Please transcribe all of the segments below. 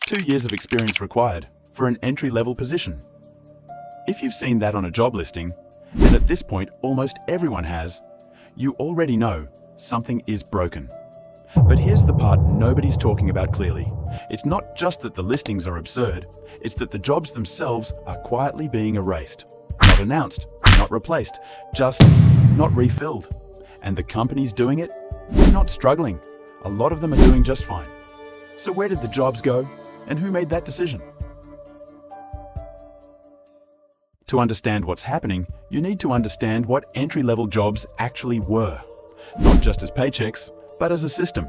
2 years of experience required for an entry-level position. If you've seen that on a job listing, and at this point almost everyone has, you already know something is broken. But here's the part nobody's talking about clearly. It's not just that the listings are absurd, it's that the jobs themselves are quietly being erased. Not announced, not replaced, just not refilled. And the companies doing it, they're not struggling. A lot of them are doing just fine. So where did the jobs go, and who made that decision? To understand what's happening, you need to understand what entry-level jobs actually were. Not just as paychecks, but as a system.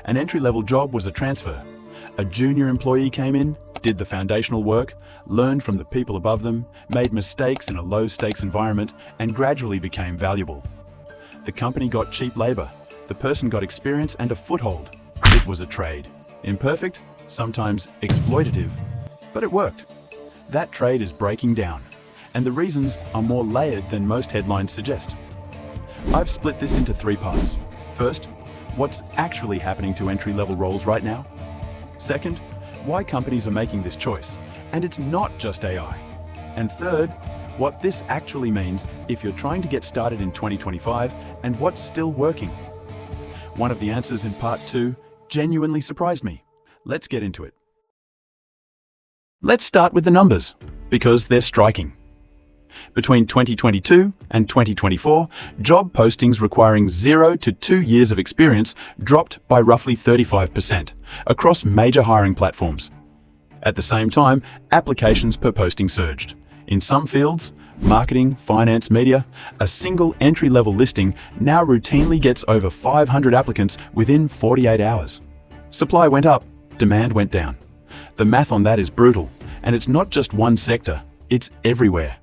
An entry-level job was a transfer. A junior employee came in, did the foundational work, learned from the people above them, made mistakes in a low-stakes environment, and gradually became valuable. The company got cheap labor. The person got experience and a foothold. It was a trade. Imperfect, sometimes exploitative, but it worked. That trade is breaking down, and the reasons are more layered than most headlines suggest. I've split this into 3 parts. First, what's actually happening to entry-level roles right now? Second, why companies are making this choice, and it's not just AI. And third, what this actually means if you're trying to get started in 2025 and what's still working. One of the answers in part 2 genuinely surprised me. Let's get into it. Let's start with the numbers, because they're striking. Between 2022 and 2024, job postings requiring 0 to 2 years of experience dropped by roughly 35% across major hiring platforms. At the same time, applications per posting surged. In some fields, marketing, finance, media, a single entry-level listing now routinely gets over 500 applicants within 48 hours. Supply went up, demand went down. The math on that is brutal, and it's not just one sector, it's everywhere.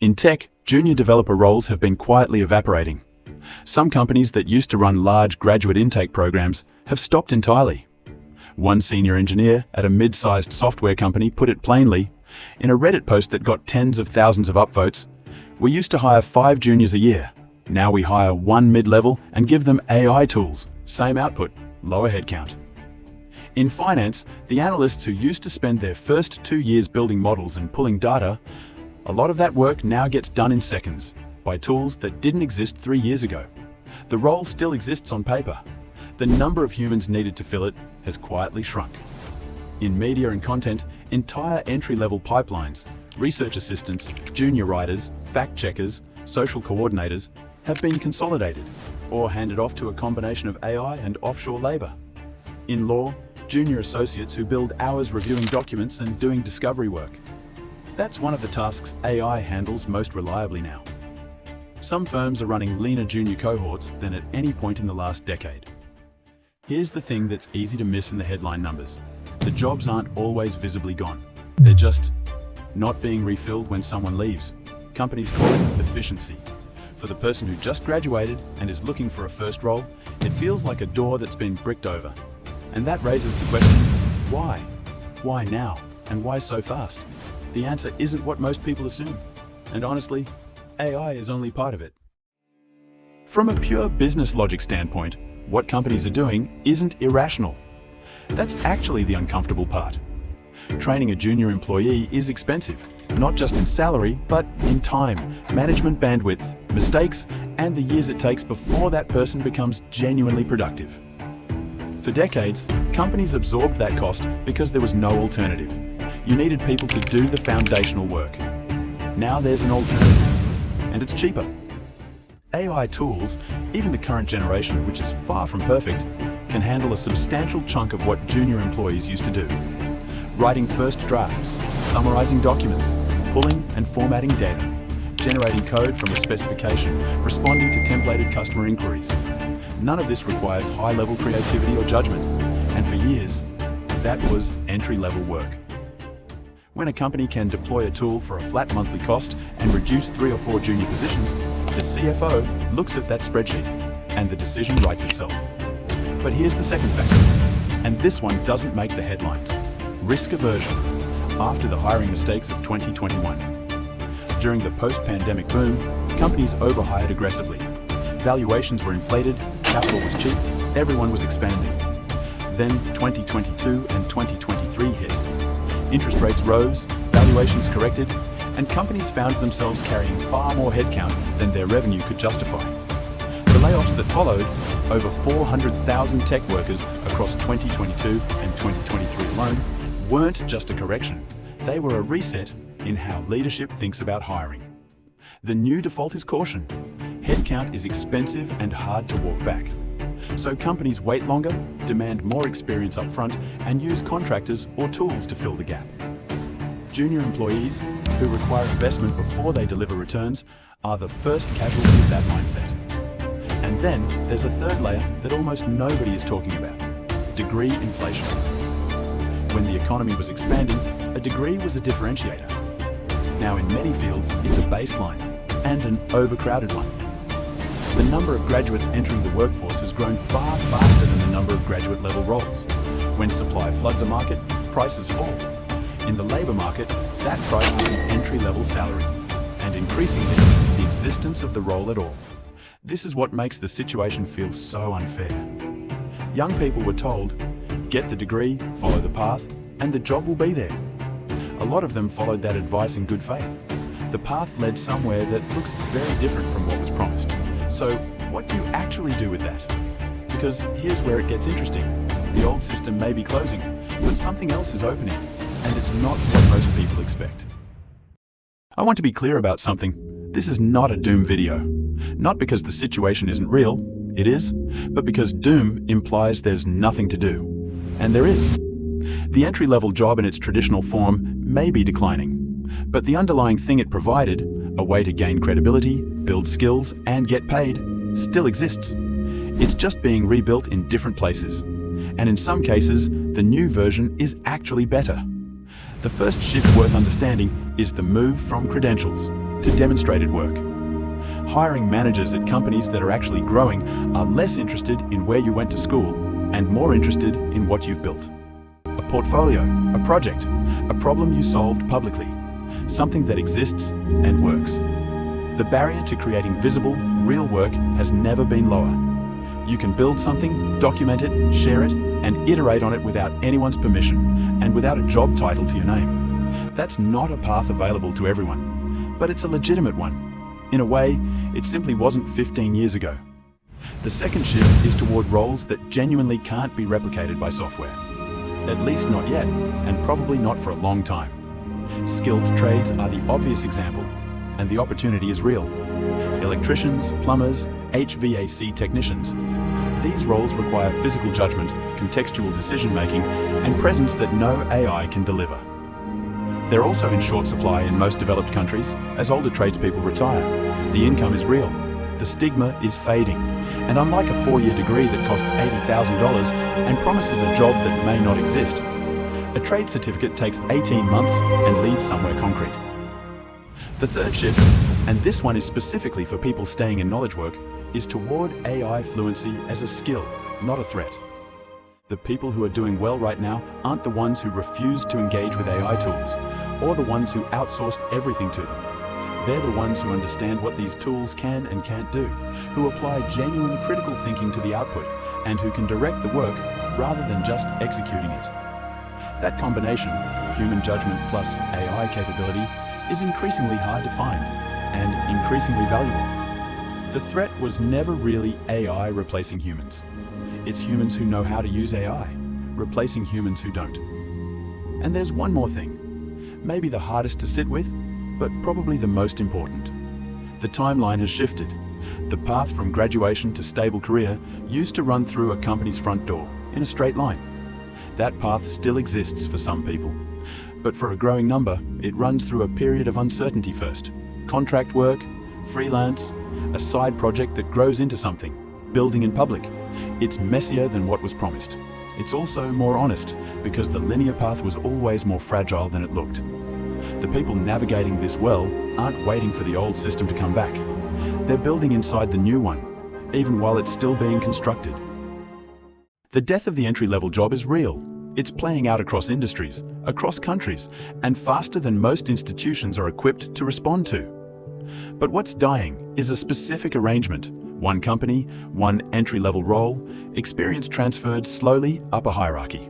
In tech, junior developer roles have been quietly evaporating. Some companies that used to run large graduate intake programs have stopped entirely. One senior engineer at a mid-sized software company put it plainly, in a Reddit post that got tens of thousands of upvotes, "We used to hire 5 juniors a year. Now we hire 1 mid-level and give them AI tools. Same output, lower headcount." In finance, the analysts who used to spend their first 2 years building models and pulling data, a lot of that work now gets done in seconds by tools that didn't exist 3 years ago. The role still exists on paper. The number of humans needed to fill it has quietly shrunk. In media and content, entire entry-level pipelines, research assistants, junior writers, fact-checkers, social coordinators have been consolidated or handed off to a combination of AI and offshore labor. In law, junior associates who build hours reviewing documents and doing discovery work. That's one of the tasks AI handles most reliably now. Some firms are running leaner junior cohorts than at any point in the last decade. Here's the thing that's easy to miss in the headline numbers. The jobs aren't always visibly gone. They're just not being refilled when someone leaves. Companies call it efficiency. For the person who just graduated and is looking for a first role, it feels like a door that's been bricked over. And that raises the question, why? Why now? And why so fast? The answer isn't what most people assume. And honestly, AI is only part of it. From a pure business logic standpoint, what companies are doing isn't irrational. That's actually the uncomfortable part. Training a junior employee is expensive, not just in salary, but in time, management bandwidth, mistakes, and the years it takes before that person becomes genuinely productive. For decades, companies absorbed that cost because there was no alternative. You needed people to do the foundational work. Now there's an alternative, and it's cheaper. AI tools, even the current generation, which is far from perfect, can handle a substantial chunk of what junior employees used to do. Writing first drafts, summarizing documents, pulling and formatting data, generating code from a specification, responding to templated customer inquiries. None of this requires high-level creativity or judgment, and for years, that was entry-level work. When a company can deploy a tool for a flat monthly cost and reduce 3 or 4 junior positions, the CFO looks at that spreadsheet, and the decision writes itself. But here's the second factor, and this one doesn't make the headlines. Risk aversion, after the hiring mistakes of 2021. During the post-pandemic boom, companies overhired aggressively. Valuations were inflated, capital was cheap, everyone was expanding. Then 2022 and 2023 Interest rates rose, valuations corrected, and companies found themselves carrying far more headcount than their revenue could justify. The layoffs that followed, over 400,000 tech workers across 2022 and 2023 alone, weren't just a correction. They were a reset in how leadership thinks about hiring. The new default is caution. Headcount is expensive and hard to walk back. So companies wait longer, demand more experience up front, and use contractors or tools to fill the gap. Junior employees, who require investment before they deliver returns, are the first casualty of that mindset. And then there's a third layer that almost nobody is talking about: degree inflation. When the economy was expanding, a degree was a differentiator. Now in many fields, it's a baseline, and an overcrowded one. The number of graduates entering the workforce has grown far faster than the number of graduate-level roles. When supply floods a market, prices fall. In the labour market, that price is an entry-level salary, and increasingly, the existence of the role at all. This is what makes the situation feel so unfair. Young people were told, get the degree, follow the path, and the job will be there. A lot of them followed that advice in good faith. The path led somewhere that looks very different from what was promised. So, what do you actually do with that? Because here's where it gets interesting. The old system may be closing, but something else is opening, and it's not what most people expect. I want to be clear about something. This is not a doom video. Not because the situation isn't real, it is, but because doom implies there's nothing to do. And there is. The entry-level job in its traditional form may be declining, but the underlying thing it provided, a way to gain credibility, build skills, and get paid, still exists. It's just being rebuilt in different places. And in some cases, the new version is actually better. The first shift worth understanding is the move from credentials to demonstrated work. Hiring managers at companies that are actually growing are less interested in where you went to school and more interested in what you've built. A portfolio, a project, a problem you solved publicly, something that exists and works. The barrier to creating visible, real work has never been lower. You can build something, document it, share it, and iterate on it without anyone's permission and without a job title to your name. That's not a path available to everyone, but it's a legitimate one. In a way, it simply wasn't 15 years ago. The second shift is toward roles that genuinely can't be replicated by software. At least not yet, and probably not for a long time. Skilled trades are the obvious example, and the opportunity is real. Electricians, plumbers, HVAC technicians. These roles require physical judgment, contextual decision-making, and presence that no AI can deliver. They're also in short supply in most developed countries as older tradespeople retire. The income is real. The stigma is fading. And unlike a 4-year degree that costs $80,000 and promises a job that may not exist, a trade certificate takes 18 months and leads somewhere concrete. The third shift, and this one is specifically for people staying in knowledge work, is toward AI fluency as a skill, not a threat. The people who are doing well right now aren't the ones who refuse to engage with AI tools, or the ones who outsourced everything to them. They're the ones who understand what these tools can and can't do, who apply genuine critical thinking to the output, and who can direct the work rather than just executing it. That combination, human judgment plus AI capability, is increasingly hard to find and increasingly valuable. The threat was never really AI replacing humans. It's humans who know how to use AI, replacing humans who don't. And there's one more thing, maybe the hardest to sit with, but probably the most important. The timeline has shifted. The path from graduation to stable career used to run through a company's front door in a straight line. That path still exists for some people, but for a growing number, it runs through a period of uncertainty first. Contract work, freelance, a side project that grows into something, building in public. It's messier than what was promised. It's also more honest, because the linear path was always more fragile than it looked. The people navigating this well aren't waiting for the old system to come back. They're building inside the new one, even while it's still being constructed. The death of the entry-level job is real. It's playing out across industries, across countries, and faster than most institutions are equipped to respond to. But what's dying is a specific arrangement. One company, one entry-level role, experience transferred slowly up a hierarchy.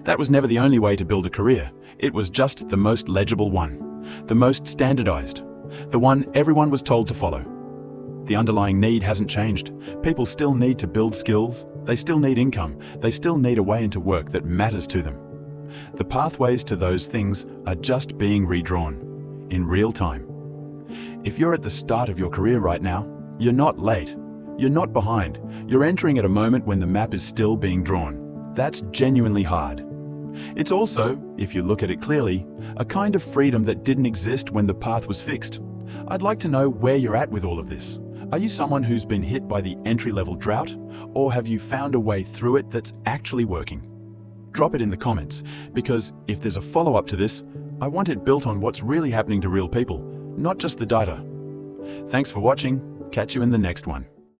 That was never the only way to build a career. It was just the most legible one, the most standardized, the one everyone was told to follow. The underlying need hasn't changed. People still need to build skills, they still need income, they still need a way into work that matters to them. The pathways to those things are just being redrawn, in real time. If you're at the start of your career right now, you're not late, you're not behind, you're entering at a moment when the map is still being drawn. That's genuinely hard. It's also, if you look at it clearly, a kind of freedom that didn't exist when the path was fixed. I'd like to know where you're at with all of this. Are you someone who's been hit by the entry-level drought, or have you found a way through it that's actually working? Drop it in the comments, because if there's a follow-up to this, I want it built on what's really happening to real people, not just the data. Thanks for watching. Catch you in the next one.